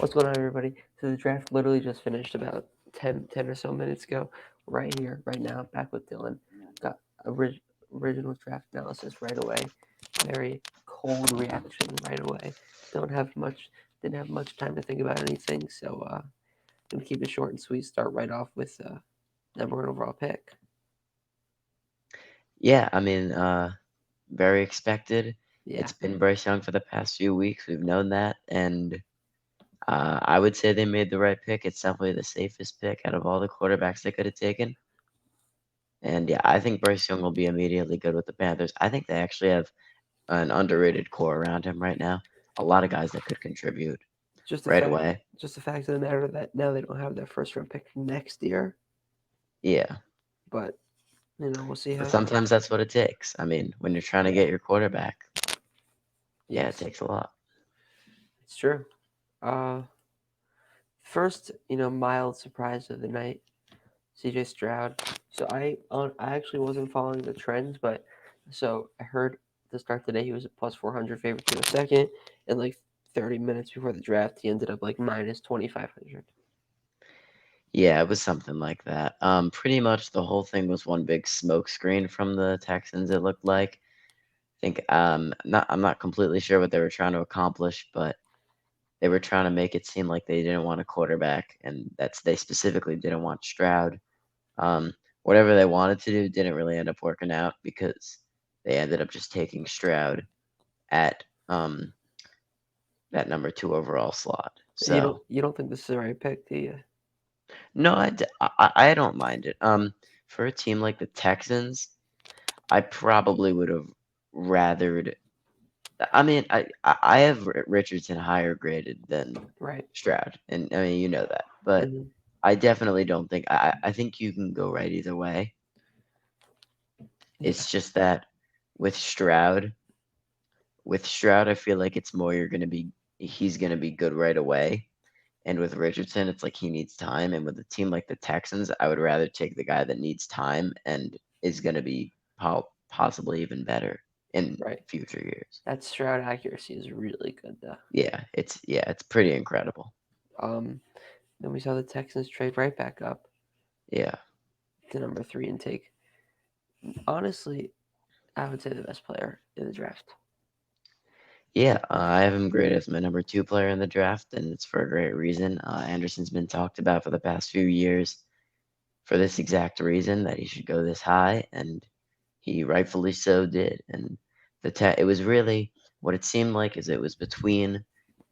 What's going on, everybody? So the draft literally just finished about 10 or so minutes ago. Right here, right now, back with Dylan. Got original draft analysis right away. Very cold reaction right away. Don't have much. Didn't have much time to think about anything, so gonna keep it short and sweet. Start right off with number one overall pick. Yeah, very expected. Yeah, It's been Bryce Young for the past few weeks. We've known that, and I would say they made the right pick. It's definitely the safest pick out of all the quarterbacks they could have taken. And yeah, I think Bryce Young will be immediately good with the Panthers. I think they actually have an underrated core around him right now. A lot of guys that could contribute just the right fact, away. just the fact of the matter that now they don't have their first round pick next year, Yeah, but we'll see but how. sometimes that's what it takes. When you're trying to Yeah. get your quarterback, yeah, it Yes, takes a lot. it's true. Uh, First, mild surprise of the night, CJ Stroud. So I actually wasn't following the trends, but so I heard to start today he was a plus 400 favorite to a second, and like 30 minutes before the draft he ended up like minus 2,500. Yeah, it was something like that. Pretty much the whole thing was one big smoke screen from the Texans, it looked like. I think I'm not completely sure what they were trying to accomplish, but they were trying to make it seem like they didn't want a quarterback, and they specifically didn't want Stroud. Um, Whatever they wanted to do didn't really end up working out because they ended up just taking Stroud at that number two overall slot. You don't So you don't think this is the right pick, do you? no, I don't mind it. For a team like the Texans, I probably would have rathered. I have Richardson higher graded than Right. Stroud, and you know that. But Hmm. I definitely don't think I think you can go right either way. Yeah. It's just that with Stroud, I feel like it's more he's gonna be good right away. And with Richardson, it's like he needs time. And with a team like the Texans, I would rather take the guy that needs time and is going to be possibly even better in Right. future years. That Stroud accuracy is really good though. It's pretty incredible. Um, then we saw the Texans trade right back up Yeah, to number three and take. Honestly, I would say the best player in the draft. yeah. I have him graded as my number two player in the draft, and it's for a great reason. Anderson's been talked about for the past few years for this exact reason that he should go this high, and he rightfully so did. And it was really what it seemed like is it was between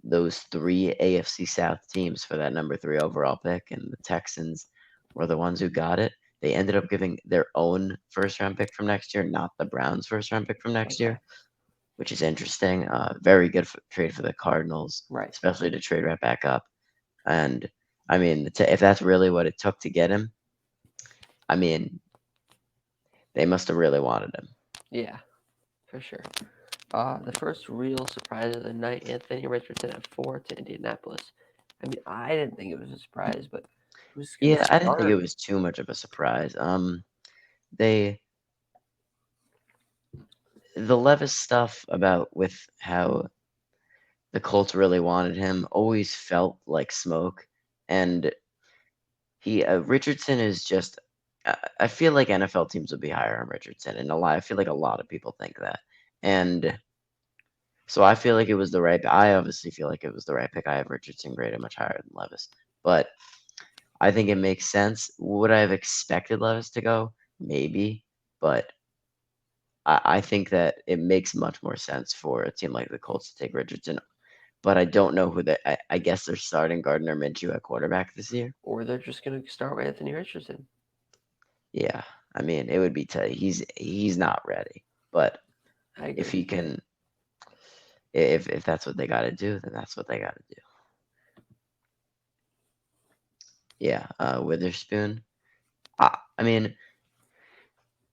those three AFC South teams for that number three overall pick, and the Texans were the ones who got it. They ended up giving their own first round pick from next year, not the Browns' first round pick from next Okay. year, which is interesting. Very good trade for the Cardinals, Right. especially to trade right back up. And if that's really what it took to get him, I mean, they must have really wanted him. Yeah, for sure. The first real surprise of the night, Anthony Richardson at four to Indianapolis. I mean, I didn't think it was a surprise, but who's gonna Yeah, I didn't think it start? was too much of a surprise. They the Levis stuff about with how the Colts really wanted him always felt like smoke, and he Richardson is just. I feel like NFL teams would be higher on Richardson, and I feel like a lot of people think that, and so I feel like it was the right. I obviously feel like it was the right pick. I have Richardson graded much higher than Levis, but I think it makes sense. Would I have expected Levis to go? Maybe, but I think that it makes much more sense for a team like the Colts to take Richardson. But I don't know who I guess they're starting Gardner Minshew at quarterback this year. Or they're just gonna start with Anthony Richardson. Yeah, it would be tight. He's not ready. But I if agree. he can, if that's what they got to do, then that's what they got to do. Yeah, Witherspoon. I mean,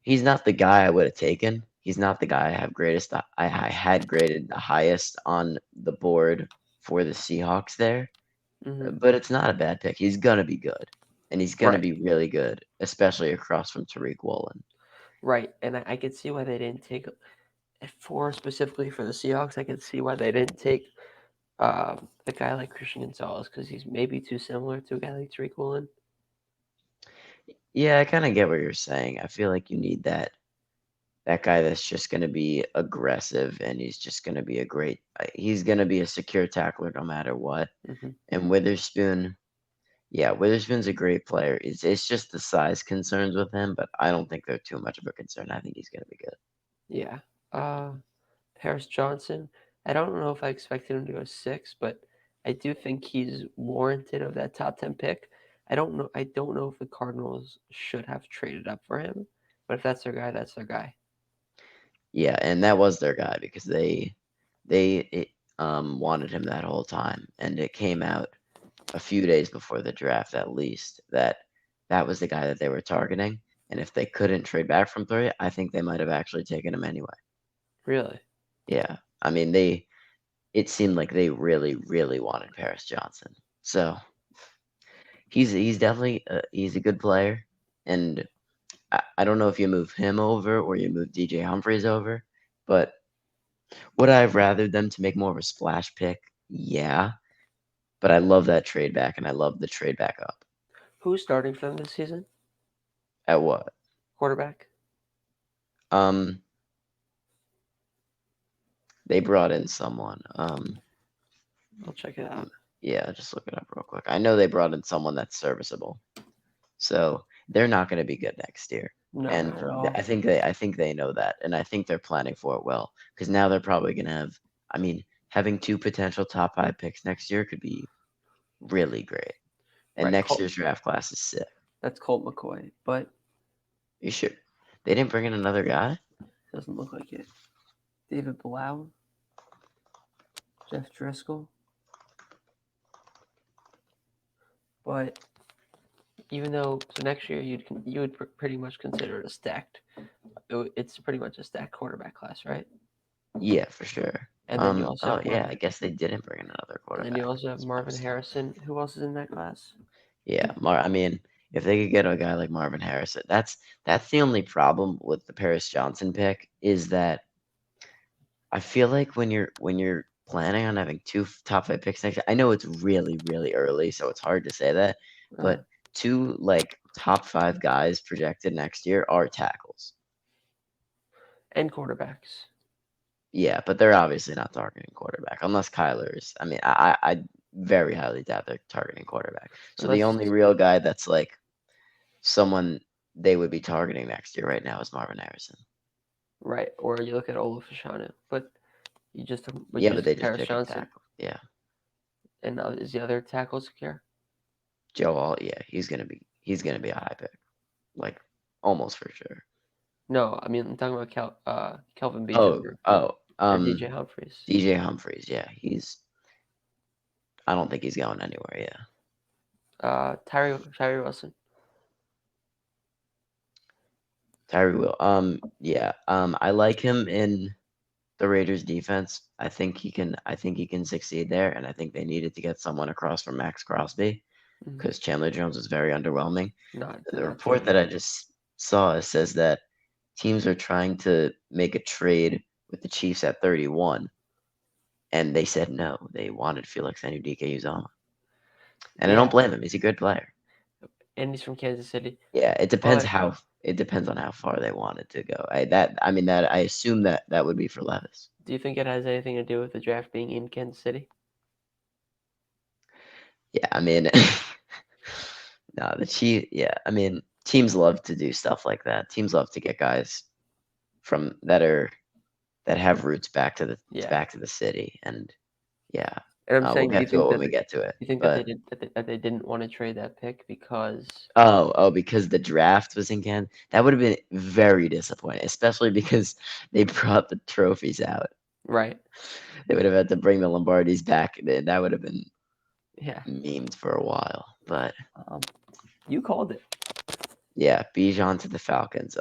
he's not the guy I would have taken. He's not the guy I had graded the highest on the board for the Seahawks there, Hmm. but it's not a bad pick. He's gonna be good, and he's gonna Right. be really good, especially across from Tariq Woolen. Right. And I could see why they didn't take at four specifically for the Seahawks. I could see why they didn't take A guy like Christian Gonzalez because he's maybe too similar to a guy like Tariq Woolen. Yeah, I kind of get what you're saying. I feel like you need that guy that's just going to be aggressive and he's just going to be he's going to be a secure tackler no matter what. Hmm. And Witherspoon, yeah, Witherspoon's a great player. It's just the size concerns with him, but I don't think they're too much of a concern. I think he's going to be good. Yeah. Uh, Paris Johnson. I don't know if I expected him to go six, but I do think he's warranted of that top 10 pick. I don't know. I don't know if the Cardinals should have traded up for him, but if that's their guy, that's their guy. Yeah, and that was their guy because they wanted him that whole time, and it came out a few days before the draft at least that that was the guy that they were targeting. And if they couldn't trade back from 3, I think they might have actually taken him anyway. Really? Yeah, I mean it seemed like they really really wanted Paris Johnson. So he's definitely he's a good player, and I don't know if you move him over or you move DJ Humphries over, but would I have rather them to make more of a splash pick? Yeah, but I love that trade back, and I love the trade back up. Who's starting for them this season? At what? Quarterback? Um, they brought in someone. I'll check it out. Yeah, just look it up real quick. I know they brought in someone that's serviceable, so they're not going to be good next year. No, And not at all. I think they know that, and I think they're planning for it well because now they're probably going to have. I mean, having 2 potential top 5 picks next year could be really great. And Right. next year's draft class is sick. That's Colt McCoy, but You should. They didn't bring in another guy. doesn't look like it. David Blau, Jeff Driscoll, but even though so next year you would pretty much consider it a stacked. It's pretty much a stacked quarterback class, right? Yeah, for sure. And then you also Oh have yeah, I guess they didn't bring in another and then you quarterback. also have That's what I Marvin was thinking. Harrison. Who else is in that class? Yeah, I mean, if they could get a guy like Marvin Harrison, that's the only problem with the Paris Johnson pick is that I feel like when you're planning on having 2 top 5 picks next year, I know it's really really early, so it's hard to say that, Uh, but 2 like top 5 guys projected next year are tackles. and quarterbacks. Yeah, but they're obviously not targeting quarterback unless Kyler's. I mean, I very highly doubt they're targeting quarterback. So the Unless only real guy that's like someone they would be targeting next year right now is Marvin Harrison. right, or you look at Olaf Fashanu, but Yeah, you but just they took just Paris pick a Johnson, tackle. Yeah, and is the other tackle secure? Joe All. Yeah, he's gonna be a high pick, like almost for sure. No, I mean I'm talking about Kelvin Beachum Oh, oh, or DJ Humphries. DJ Humphries. Yeah, he's. I don't think he's going anywhere. Yeah, Tyree Wilson. Tyree will. Yeah. I like him in the Raiders defense. I think he can succeed there, and I think they needed to get someone across from Max Crosby Mm-hmm. because Chandler Jones was very underwhelming. Did The not do report that anything. I just saw says that teams are trying to make a trade with the Chiefs at 31, and they said no. They wanted Felix Anudike-Uzomah, and I don't Yeah, blame him. He's a good player. and he's from Kansas City. Yeah, But it depends on how far they wanted to go. I mean that I assume that that would be for Levis. do you think it has anything to do with the draft being in Kansas City? Yeah, I mean, no, the Chief. Yeah, I mean, teams love to do stuff like that. Teams love to get guys from that have roots Yeah, back to the city, and yeah, and I'm we'll saying, get to it when we get to it. you think that But that they didn't want to trade that pick because because the draft was in Canada, that would have been very disappointing, especially because they brought the trophies out. right? They would have had to bring the Lombardis back. That would have been Yeah, memed for a while. But um, you called it. yeah, Bijan to the Falcons.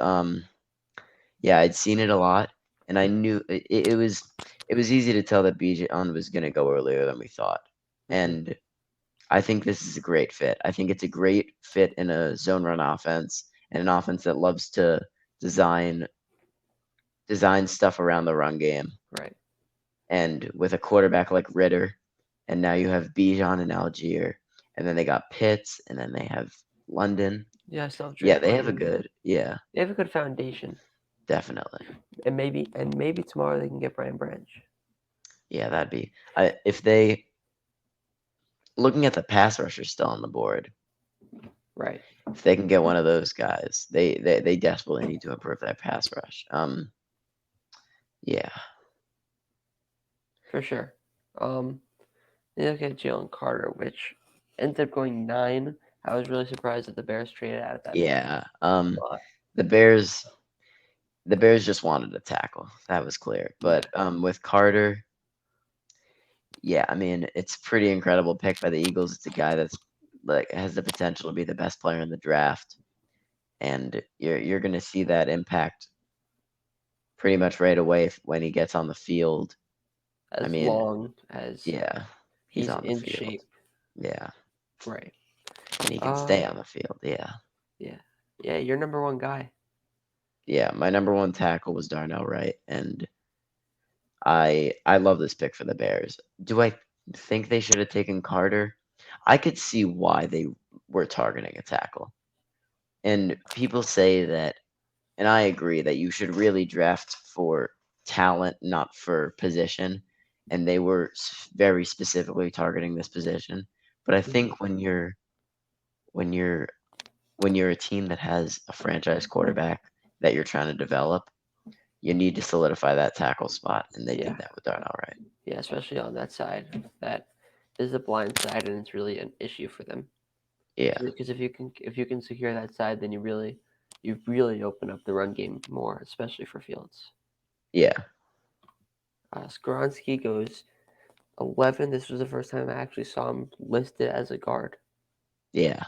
Yeah, I'd seen it a lot, and I knew it was easy to tell that Bijan was going to go earlier than we thought. Mm-hmm. And I think this is a great fit. I think it's a great fit in a zone run offense and an offense that loves to design design stuff around the run game. Right. And with a quarterback like Ritter, and now you have Bijan and Algier, and then they got Pitts, and then they have London. Yeah, I still have Yeah, Drake they have a London. good, yeah, They have a good foundation, definitely. and maybe tomorrow they can get Brian Branch. Yeah, that'd be if they looking at the pass rushers still on the board. Right, If they can get one of those guys, they desperately need to improve that pass rush. Yeah, for sure. Um, Then you look at Jalen Carter, which ended up going 9. I was really surprised that the Bears traded out of that yeah. spot. The Bears, the Bears just wanted a tackle. That was clear. Yeah, But with Carter, yeah, I mean, it's a pretty incredible pick by the Eagles. It's a guy that's like has the potential to be the best player in the draft, and you're going to see that impact pretty much right away when he gets on the field. I as mean, long as yeah, he's he's on the in field. shape. Yeah, Right. and he can Uh, stay on the field. Yeah. yeah, yeah. Your number one guy. Yeah, my number one tackle was Darnell Wright, and I love this pick for the Bears. Do I think they should have taken Carter? I could see why they were targeting a tackle. And people say that, and I agree that you should really draft for talent, not for position. And they were very specifically targeting this position. But I Mhm. think when you're when you're a team that has a franchise quarterback that you're trying to develop, you need to solidify that tackle spot, and they Yeah, did that with Darnell Wright. yeah. Especially on that side, that is the blind side, and it's really an issue for them. Yeah, Because if you can secure that side, then you really open up the run game more, especially for Fields. yeah, Skoronsky goes 11. This was the first time I actually saw him listed as a guard. yeah.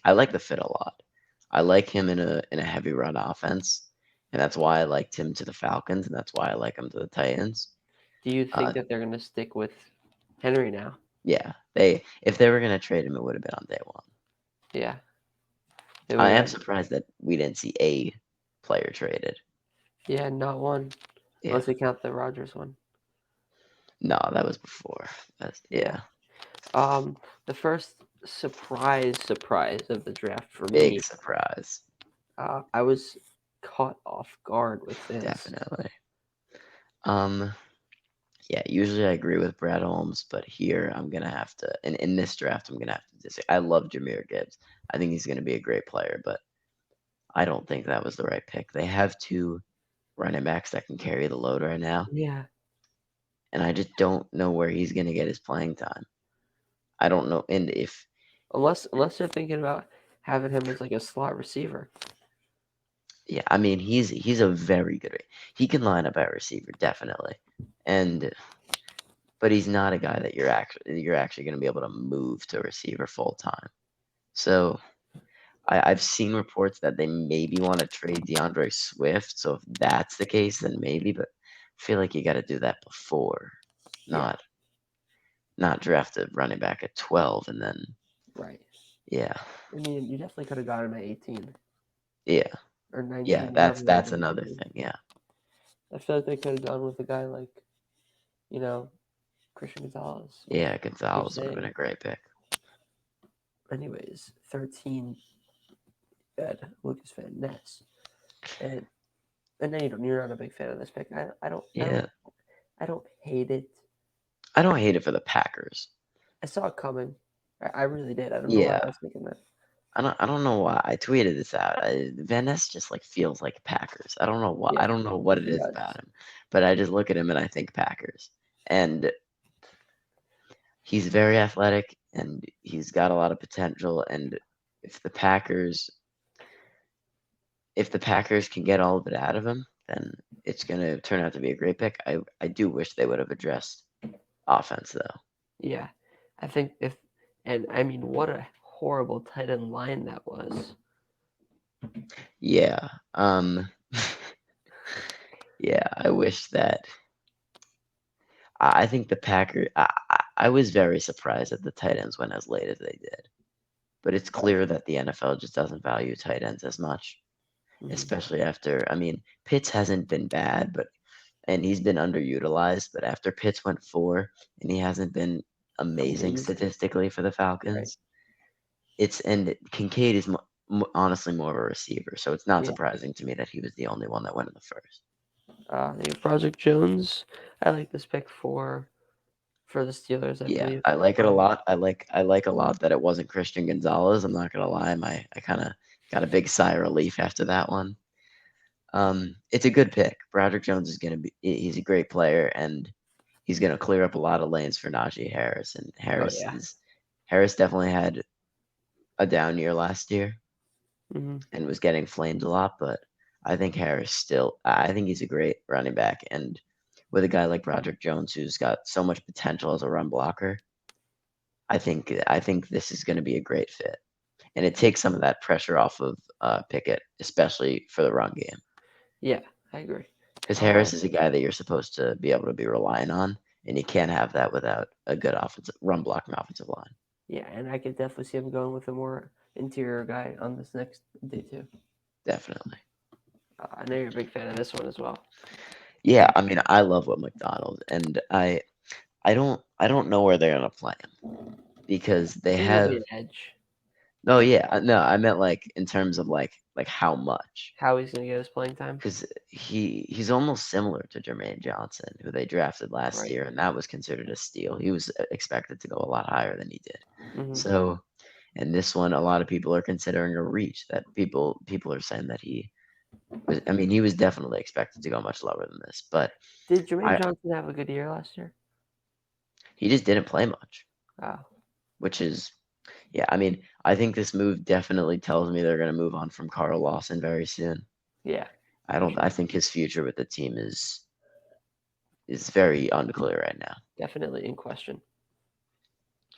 I like the fit a lot. I like him in a heavy run offense, and that's why I liked him to the Falcons, and that's why I like him to the Titans. Do you Uh, think that they're going to stick with Henry now? yeah, they if they were gonna trade him, it would have been on day one. Yeah, they would I am have. surprised that we didn't see a player traded. Yeah, not one, Yeah, unless they count the Rogers one. no, that was before. Yeah. Yeah, Um, the first surprise of the draft for big me, surprise, I was caught off guard with this. definitely. Um, Yeah, usually I agree with Brad Holmes, but here I'm gonna have to, and in this draft, I'm gonna have to disagree. I love Jameer Gibbs. I think he's gonna be a great player, but I don't think that was the right pick. They have two running backs that can carry the load right now, Yeah, and I just don't know where he's gonna get his playing time. I don't know, and if unless they're thinking about having him as like a slot receiver. yeah, I mean he's a very good. He can line up at receiver definitely, and but he's not a guy that you're actually gonna be able to move to receiver full time. So I've seen reports that they maybe want to trade DeAndre Swift. So if that's the case, then maybe. But I feel like you got to do that before, Yeah, not not draft a running back at 12 and then right. yeah, I mean, you definitely could have got him at 18 yeah, or yeah. 19, That's whatever they that's wanted to another do. thing. Yeah, I feel like they could have gone with a guy like, you know, Christian Gonzalez or yeah. Gonzalez would have been Hussein. a great pick. Anyways, 13 at Lucas Van Ness, and then you're not a big fan of this pick. I don't I don't Yeah, I don't hate it. I don't hate it for the Packers. I saw it coming. I really did. I don't know why I Yeah, was thinking that. I don't know why I tweeted this out. Van Ness just like feels like Packers. I don't know why. I Yeah, don't know what it he is does. about him, but I just look at him and I think Packers. And he's very athletic and he's got a lot of potential. And if the Packers, if the Packers can get all of it out of him, then it's gonna turn out to be a great pick. I do wish they would have addressed offense though. Yeah, I think if and I mean, what a horrible tight end line that was. Yeah. Yeah. I wish that. I think the Packer. I was very surprised that the tight ends went as late as they did. But it's clear that the NFL just doesn't value tight ends as much, Mhm. especially after. I mean, Pitts hasn't been bad, but and he's been underutilized. But after Pitts went 4, and he hasn't been amazing amazing. statistically for the Right. Falcons. And Kincaid is honestly more of a receiver, so it's not Yeah. surprising to me that he was the only one that went in the first. Project Jones. I like this pick for the Steelers, I Yeah, believe. I like it a lot. I like a lot that it wasn't Christian Gonzalez. I'm not gonna lie, I kind of got a big sigh of relief after that one. It's a good pick. Broderick Jones is gonna be. He's a great player, and he's gonna clear up a lot of lanes for Najee Harris. And Oh yeah. Harris definitely had a down year last year Hmm. and was getting flamed a lot, but I think Harris still. I think he's a great running back, and with a guy like Broderick Jones who's got so much potential as a run blocker, I think this is going to be a great fit, and it takes some of that pressure off of Pickett, especially for the run game, Yeah, I agree. because Harris Um, is a guy that you're supposed to be able to be relying on, and you can't have that without a good offensive run blocking offensive line. yeah, and I could definitely see him going with a more interior guy on this next day too. Definitely. I know you're a big fan of this one as well. Yeah, I mean, I love what McDonald, and I don't know where they're gonna play him because I they think it'll be have. an edge. No, yeah, no, I meant like in terms of like how much. How he's gonna get his playing time, Because he's almost similar to Jermaine Johnson, who they drafted last right? year, and that was considered a steal. He was expected to go a lot higher than he did. Hmm. So, and this one, a lot of people are considering a reach. That people are saying that he was. I mean, he was definitely expected to go much lower than this, but Did Jermaine I Johnson have a good year last year? he just didn't play much, Oh, which is yeah. I mean, I think this move definitely tells me they're going to move on from Carl Lawson very soon. yeah, I for don't. sure. I think his future with the team is very unclear right now. Definitely in question.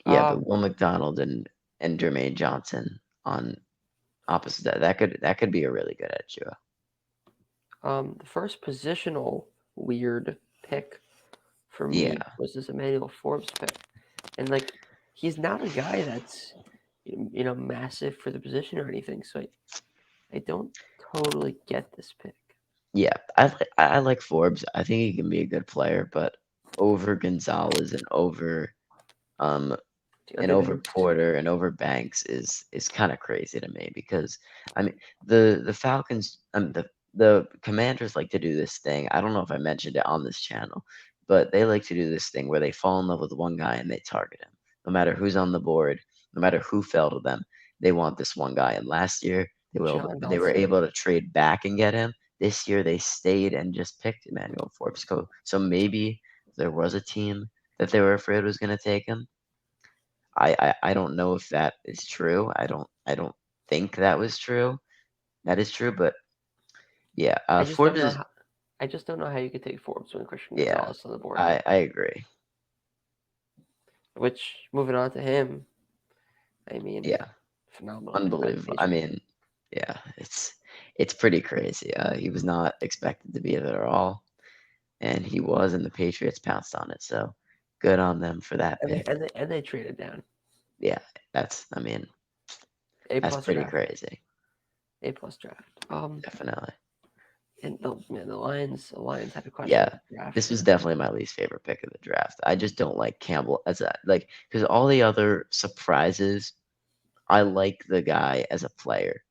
Yeah, but Um, Will McDonald and Jermaine Johnson on opposite that could be a really good edge duo. the first positional weird pick for me Yeah, was this Emmanuel Forbes pick, and like he's not a guy that's massive for the position or anything. So I don't totally get this pick. yeah. I like Forbes. I think he can be a good player, but over Gonzalez um The and other over guys, Porter and over Banks is kind of crazy to me because I mean the Falcons the Commanders like to do this thing. I don't know if I mentioned it on this channel, but they like to do this thing where they fall in love with one guy and they target him. No matter who's on the board, no matter who fell to them, they want this one guy. And last year John they were Dodson. able to trade back and get him. This year they stayed and just picked Emmanuel Forbes. So maybe there was a team that they were afraid was going to take him. I don't know if that is true. I don't think that was true. That is true, but yeah, I just don't Forbes know is how. I just don't know how you could take Forbes when Christian yeah. Gonzalez on the board. I agree. Which moving on to him, I mean, Yeah, phenomenal pick by the unbelievable. I Patriots. mean, yeah, it's pretty crazy. He was not expected to be there at all, and he was, and the Patriots pounced on it. So good on them for that And they pick. and they, and they traded down. Yeah, I mean, A that's plus pretty draft. crazy. A plus draft. Definitely. And the Lions had a Yeah, questionable draft. this was definitely my least favorite pick of the draft. I just don't like Campbell as a like because all the other surprises, I like the guy as a player.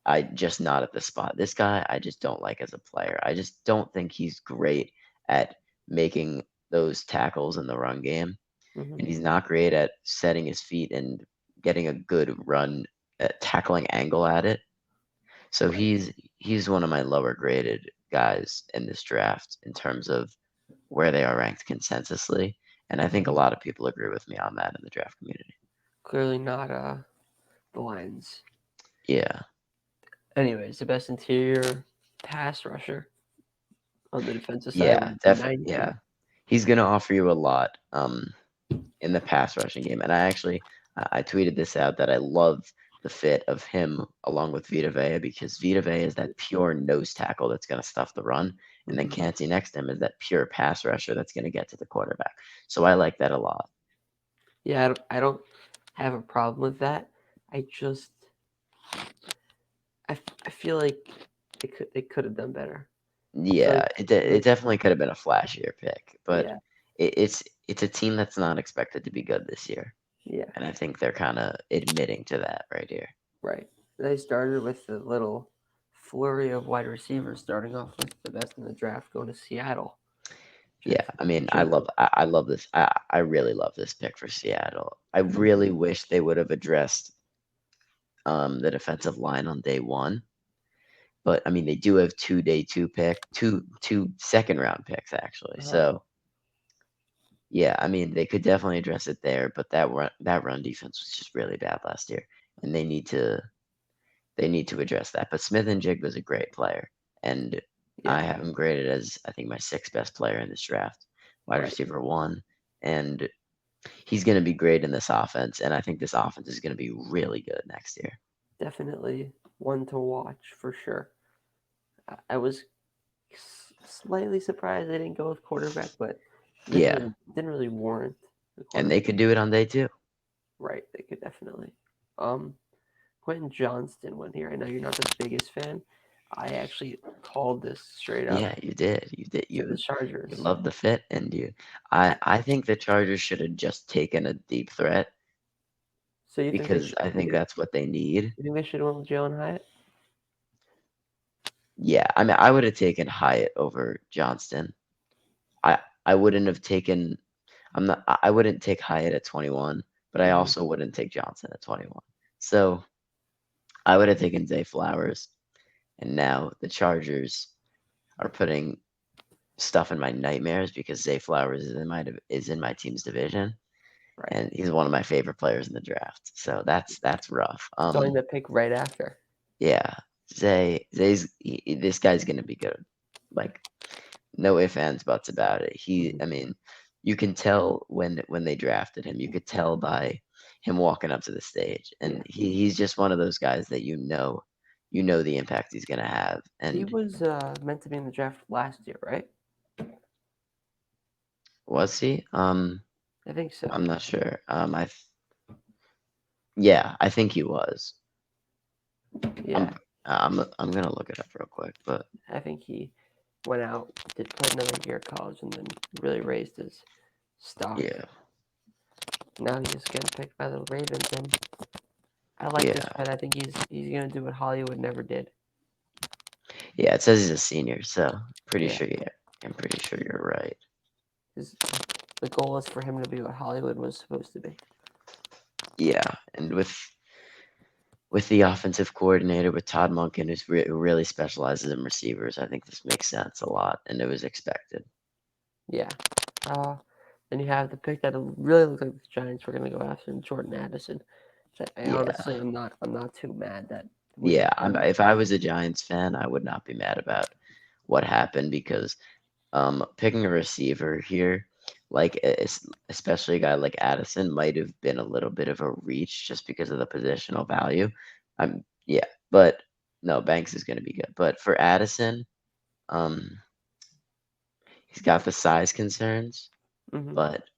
I just not at the spot. This guy, I just don't like as a player. I just don't think he's great at making those tackles in the run game, Hmm. and he's not great at setting his feet and getting a good run tackling angle at it. So Right. he's one of my lower graded guys in this draft in terms of where they are ranked consensusly, and I think a Hmm. lot of people agree with me on that in the draft community. Clearly not the Lions. Yeah, Anyways, the best interior pass rusher on the defensive side yeah, was definitely. Yeah, 90. he's gonna offer you a lot in the pass rushing game, and I tweeted this out that I love the fit of him along with Vita Vea because Vita Vea is that pure nose tackle that's gonna stuff the run, and then Hmm. Canty next to him is that pure pass rusher that's gonna get to the quarterback. So I like that a lot. Yeah, I don't have a problem with that. I just I feel like they could have done better. I feel Yeah, like it I feel it like definitely could have been a flashier pick, but yeah, it's it's a team that's not expected to be good this year, Yeah, and I think they're kind of admitting to that right here. right. They started with the little flurry of wide receivers, starting off with the best in the draft, going to Seattle. Yeah, Drafted I mean, Jacob. I love this. I really love this pick for Seattle. I Mhm. really wish they would have addressed the defensive line on day one. But I mean, they do have two second round picks actually. Uh-huh. So yeah, I mean, they could definitely address it there. But that run defense was just really bad last year, and they need to address that. But Smith and Jig was a great player, and Yeah, I have him graded as I think my sixth best player in this draft, wide right. receiver one, and he's going to be great in this offense, and I think this offense is going to be really good next year. Definitely one to watch for sure. I was slightly surprised they didn't go with quarterback, but Yeah, didn't really warrant the and they quarterback. could do it on day two. Right, they could definitely. Um, Quentin Johnston went here. I know you're not the biggest fan. I actually called this straight up Yeah, you did. You did. to the You Chargers. love the fit, and I think the Chargers should have just taken a deep threat So you think they because should? I think that's what they need. You think they should have went with Jalen Hyatt? Yeah, I mean, I would have taken Hyatt over Johnston. I wouldn't have taken. I wouldn't take Hyatt at 21, but I Mm-hmm. also wouldn't take Johnson at 21. So I would have taken Zay Flowers, and now the Chargers are putting stuff in my nightmares because Zay Flowers is in my team's division, Right. and he's one of my favorite players in the draft. So that's rough. Going to pick right after. Yeah, this guy's gonna be good. Like no ifs ands buts about it. Mm-hmm. I mean, you can tell when they drafted him. You could tell by him walking up to the stage, Yeah. and he's just one of those guys that you know the impact he's gonna have. He And was meant to be in the draft last year, right? was he? I think so. I'm not sure. Yeah, I think he was. Yeah, I'm I'm gonna look it up real quick, but I think he went out, did play another year at college, and then really raised his stock. yeah, Now he's just getting picked by the Ravens, and I like this yeah, bet. I think he's gonna do what Hollywood never did. yeah. It says he's a senior, so pretty Yeah, sure. Yeah, I'm pretty sure you're right. his, the goal is for him to be what Hollywood was supposed to be. Yeah, and with the offensive coordinator with Todd Monken, who really specializes in receivers, I think this makes sense a lot, and it was expected. Yeah. Uh, then you have the pick that really looks like the Giants were gonna go after, Jordan Addison. I Yeah, honestly, I'm not too mad that we yeah. got him. If I was a Giants fan, I would not be mad about what happened because picking a receiver here, like especially a guy like Addison, might have been a little bit of a reach just because of the positional value. Yeah, but no, Banks is going to be good. But for Addison, um, he's got the size concerns, Hmm. but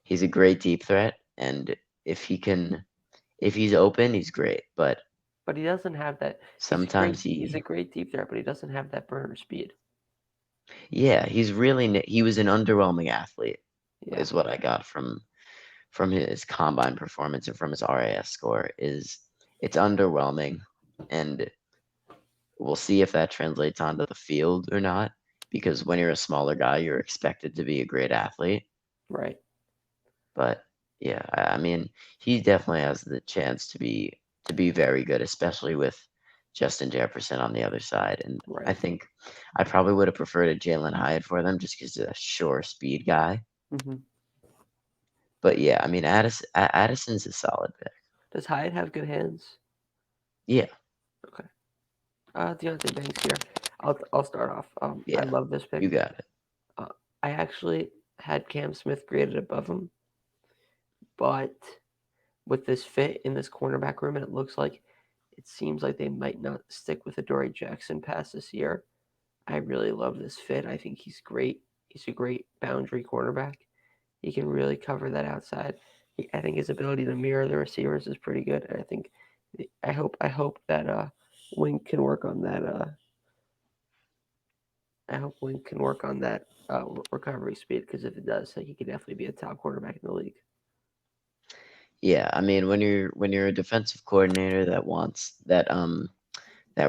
he's a great deep threat, and if he can, if he's open, he's great. But But he doesn't have that. sometimes He's a great deep threat, but he doesn't have that burner speed. yeah, he was an underwhelming athlete, Yeah. is what I got from his combine performance and from his RAS score. Is it's underwhelming, and we'll see if that translates onto the field or not. Because when you're a smaller guy, you're expected to be a great athlete. Right. But yeah, I mean, he definitely has the chance to be very good, especially with Justin Jefferson on the other side. And I Right. think I probably would have preferred a Jalen Hyatt for them just because he's a sure speed guy. Hmm. But yeah, I mean, Addison's a solid pick. Does Hyatt have good hands? Yeah, Okay. Deontay Banks here. I'll start off. I yeah, love this you pick. got it. Uh, I actually had Cam Smith graded above him, but with this fit in this cornerback room, and it seems like they might not stick with the Dory Jackson pass this year. I really love this fit. I think he's great. He's a great boundary cornerback. He can really cover that outside. I think his ability to mirror the receivers is pretty good. And I hope that Wink can work on that I hope Wink can work on that recovery speed, because if it does, he could definitely be a top quarterback in the league. Yeah, I mean, when you're a defensive coordinator that wants that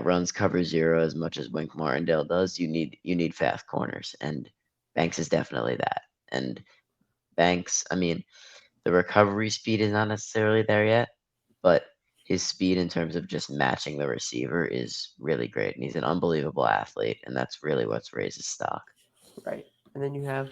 runs cover zero as much as Wink Martindale does, you need fast corners, and Banks is definitely that. And Banks, I mean, the recovery speed is not necessarily there yet, but his speed in terms of just matching the receiver is really great, and he's an unbelievable athlete, and that's really what's raised his stock. Right. And then you have,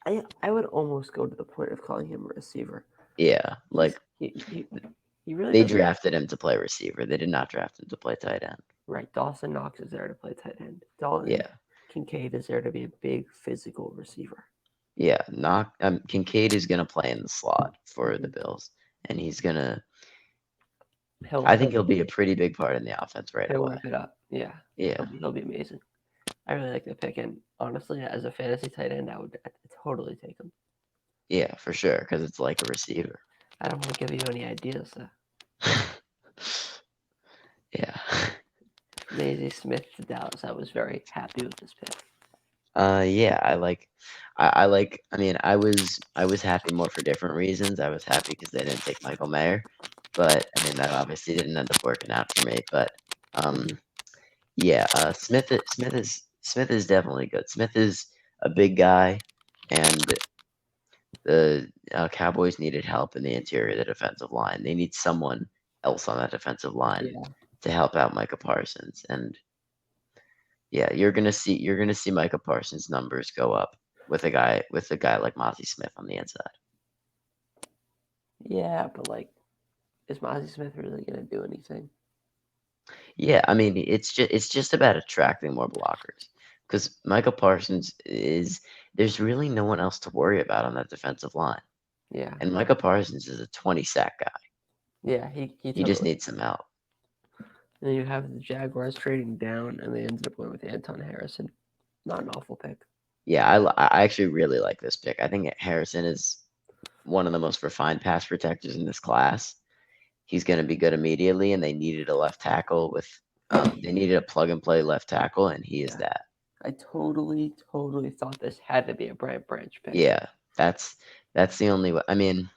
I would almost go to the point of calling him a receiver. Yeah, He's like he really they doesn't. drafted him to play receiver. They did not draft him to play tight end. Right. Dawson Knox is there to play tight end. Dalton Yeah, Kincaid is there to be a big physical receiver. yeah. Knock. Kincaid is gonna play in the slot for the Hmm. Bills, and he's gonna. He'll I he'll think he'll be a pretty big part in the offense right he'll away. whip it up. Yeah. Yeah, He'll be amazing. I really like the pick, and honestly, as a fantasy tight end, I'd totally take him. yeah, for sure, because it's like a receiver. I don't want to give you any ideas. Yeah. Maisie Smith to Dallas. I was very happy with this pick. Yeah, I like. I mean, I was happy more for different reasons. I was happy because they didn't take Michael Mayer, but I mean that obviously didn't end up working out for me. But Hmm. yeah, Smith is definitely good. Smith is a big guy, and the Cowboys needed help in the interior of the defensive line. They need someone else on that defensive line Yeah. to help out Micah Parsons, and yeah, you're gonna see Micah Parsons' numbers go up with a guy like Mozzie Smith on the inside. Yeah, but like, is Mozzie Smith really gonna do anything? Yeah, I mean it's just about attracting more blockers because Micah Parsons is there's really no one else to worry about on that defensive line, Yeah. and Micah Parsons is a 20 sack guy. Yeah, he He just totally. needs some help. And then you have the Jaguars trading down, and they ended up going with Anton Harrison. Not an awful pick. Yeah, I actually really like this pick. I think Harrison is one of the most refined pass protectors in this class. He's going to be good immediately, and they needed a left tackle with they needed a plug and play left tackle, and he is Yeah, that. I totally thought this had to be a Bryant Branch pick. Yeah, that's the only way. I mean,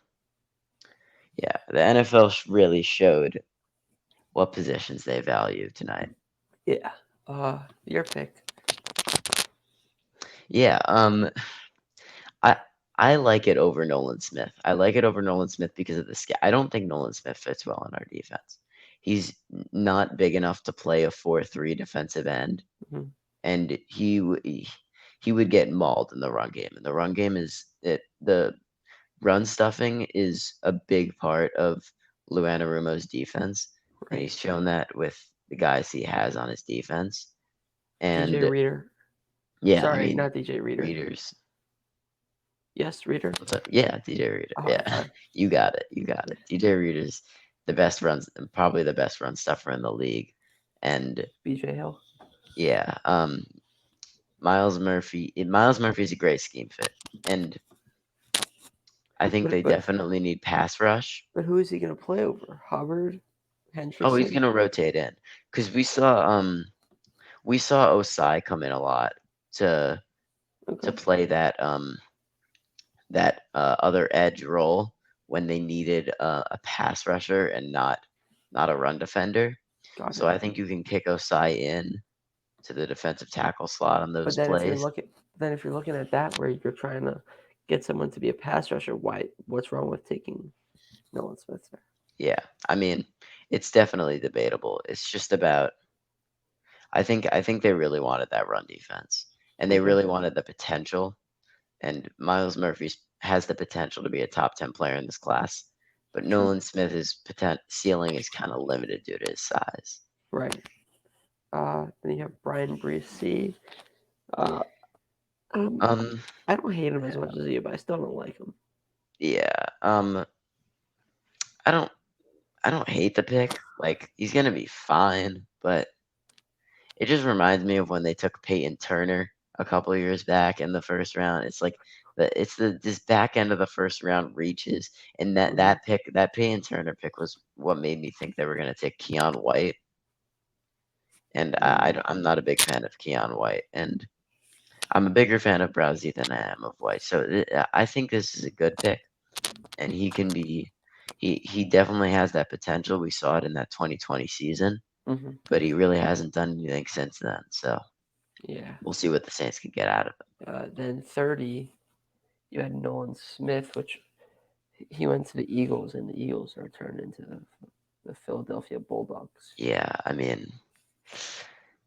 yeah, the NFL really showed what positions they value tonight. Yeah. Your pick. Yeah, I I like it over Nolan Smith. I like it over Nolan Smith because of the skill. I don't think Nolan Smith fits well in our defense. He's not big enough to play a 4-3 defensive end, Hmm. and he would get mauled in the run game. And the run game is it the run stuffing is a big part of Luanarumo's defense, and Right. he's shown that with the guys he has on his defense. DJ And Reader. yeah, I Sorry, mean, not DJ Reader. readers. Yes, Reader. What's up? Yeah, DJ Reader. Oh, Yeah, high five. you got it. You got Yeah. it. DJ Reader's the best runs, probably the best run stuffer in the league. And BJ Hill. yeah, Miles Murphy's a great scheme fit, and I think But they but definitely need pass rush. but who is he gonna play over? Hubbard, Oh, he's Henderson. gonna rotate in because we saw Osai come in a lot to Okay, to play that other edge role when they needed a pass rusher and not a run defender. got So it. I think you can kick Osai in to the defensive tackle slot on But those then plays. if you're looking at that where you're trying to get someone to be a pass rusher, what's wrong with taking Nolan Smith there? Yeah, I mean, it's definitely debatable. It's just about I think they really wanted that run defense, and they Okay, really wanted the potential. And Miles Murphy has the potential to be a top 10 player in this class, but true. Nolan Smith's ceiling is kind of limited due to his size. Right. Then you have Brian Brees. Uh, um, Um, I don't hate him as much as you, but I still don't like him. yeah. I don't I don't hate the pick. Like he's gonna be fine, but it just reminds me of when they took Peyton Turner a couple of years back in the first round. It's like this back end of the first round reaches, and that Hmm. that pick that Peyton Turner pick was what made me think they were gonna take Keon White. And I'm not a big fan of Keon White, and I'm a bigger fan of Browsy than I am of White. So I think this is a good pick, and he can be. He definitely has that potential. We saw it in that 2020 season, Mm-hmm. but he really hasn't done anything since then. So Yeah. we'll see what the Saints can get out of him. Then 30, you had Nolan Smith, which he went to the Eagles, and the Eagles are turned into the Philadelphia Bulldogs. Yeah, I mean,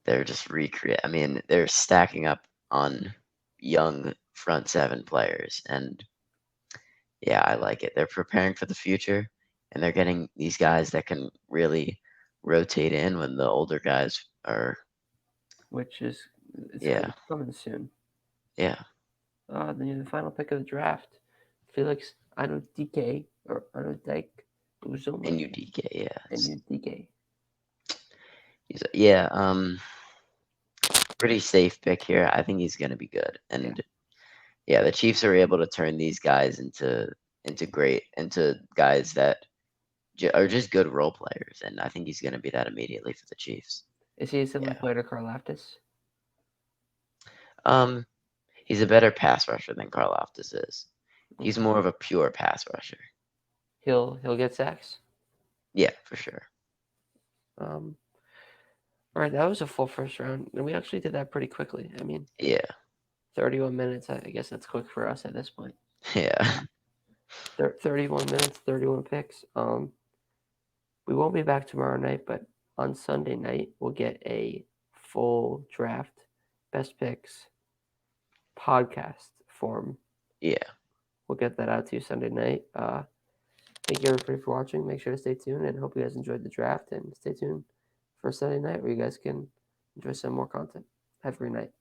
they're just I mean, they're stacking up on young front seven players, and yeah, I like it. They're preparing for the future, and they're getting these guys that can really rotate in when the older guys are. Which is it's Yeah, coming soon. yeah, Then the final pick of the draft, Felix DK or Dike Uzoma and UDK, yeah, and DK. yeah. Pretty safe pick here. I think he's gonna be good, Yeah. and yeah, the Chiefs are able to turn these guys into guys that are just good role players, and I think he's going to be that immediately for the Chiefs. Is he a similar Yeah. player to Karlaftis? Um, he's a better pass rusher than Karlaftis is. He's Okay. more of a pure pass rusher. He'll get sacks. Yeah, for sure. Um, all right, that was a full first round, and we actually did that pretty quickly. I mean, Yeah, 31 minutes. I guess that's quick for us at this point. yeah, 31 minutes, 31 picks. We won't be back tomorrow night, but on Sunday night we'll get a full draft, best picks podcast form. yeah. We'll get that out to you Sunday night. Thank you everybody for watching. Make sure to stay tuned and hope you guys enjoyed the draft and stay tuned for Sunday night where you guys can enjoy some more content. Have a great night.